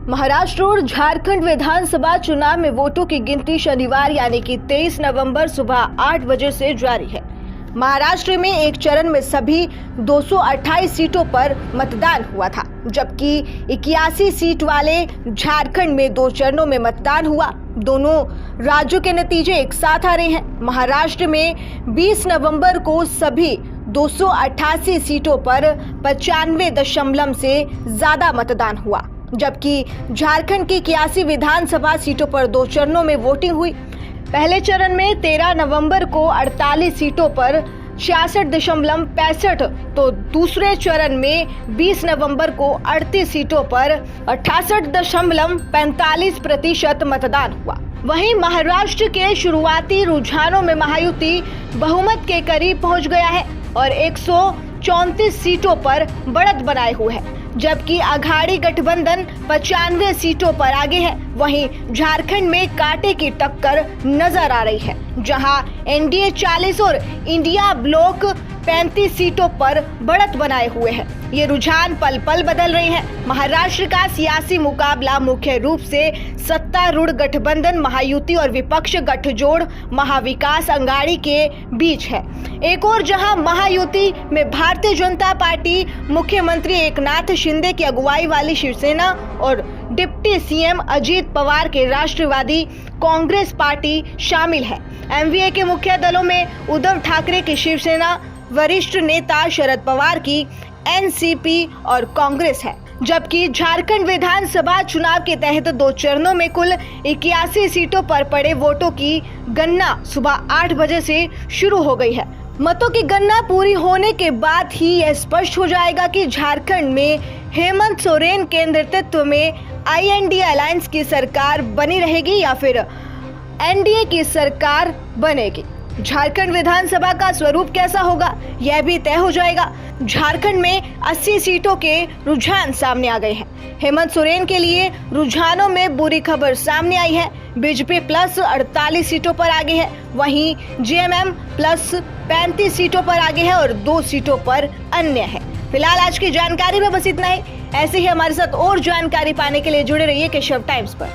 महाराष्ट्र और झारखंड विधानसभा चुनाव में वोटों की गिनती शनिवार यानी कि 23 नवंबर सुबह 8 बजे से जारी है। महाराष्ट्र में एक चरण में सभी 228 सीटों पर मतदान हुआ था, जबकि 81 सीट वाले झारखंड में 2 चरणों में मतदान हुआ। दोनों राज्यों के नतीजे एक साथ आ रहे हैं। महाराष्ट्र में 20 नवंबर को सभी 288 सीटों पर 95% से ज्यादा मतदान हुआ, जबकि झारखंड की 81 विधानसभा सीटों पर 2 चरणों में वोटिंग हुई। पहले चरण में 13 नवंबर को 48 सीटों पर 66.65 तो दूसरे चरण में 20 नवंबर को 38 सीटों पर 68.45% मतदान हुआ। वहीं महाराष्ट्र के शुरुआती रुझानों में महायुति बहुमत के करीब पहुंच गया है और 134 सीटों पर बढ़त बनाए हुए है, जबकि अघाड़ी गठबंधन 95 सीटों पर आगे है। वहीं झारखंड में कांटे की टक्कर नजर आ रही है, जहां एनडीए 40 और इंडिया ब्लॉक 35 सीटों पर बढ़त बनाए हुए हैं। ये रुझान पल पल बदल रहे हैं। महाराष्ट्र का सियासी मुकाबला मुख्य रूप से सत्तारूढ़ गठबंधन महायुति और विपक्ष गठजोड़ महाविकास अघाड़ी के बीच है। एक और जहां महायुति में भारतीय जनता पार्टी मुख्यमंत्री एकनाथ शिंदे की अगुवाई वाली शिवसेना और डिप्टी सीएम अजित पवार के राष्ट्रवादी कांग्रेस पार्टी शामिल है। एमवीए के मुख्य दलों में उद्धव ठाकरे की शिवसेना, वरिष्ठ नेता शरद पवार की एनसीपी और कांग्रेस है। जबकि झारखंड विधानसभा चुनाव के तहत 2 चरणों में कुल 81 सीटों पर पड़े वोटों की गणना सुबह 8 बजे से शुरू हो गई है। मतों की गणना पूरी होने के बाद ही यह स्पष्ट हो जाएगा कि झारखंड में हेमंत सोरेन के नेतृत्व में आईएनडीए अलायंस की सरकार बनी रहेगी या फिर एनडीए की सरकार बनेगी। झारखंड विधानसभा का स्वरूप कैसा होगा, यह भी तय हो जाएगा। झारखंड में 80 सीटों के रुझान सामने आ गए हैं। हेमंत सोरेन के लिए रुझानों में बुरी खबर सामने आई है। बीजेपी प्लस 48 सीटों पर आगे है, वहीं जेएमएम प्लस 35 सीटों पर आगे है और 2 सीटों पर अन्य है। फिलहाल आज की जानकारी में बस इतना ही। ऐसे ही हमारे साथ और जानकारी पाने के लिए जुड़े रहिए केशव टाइम्स पर।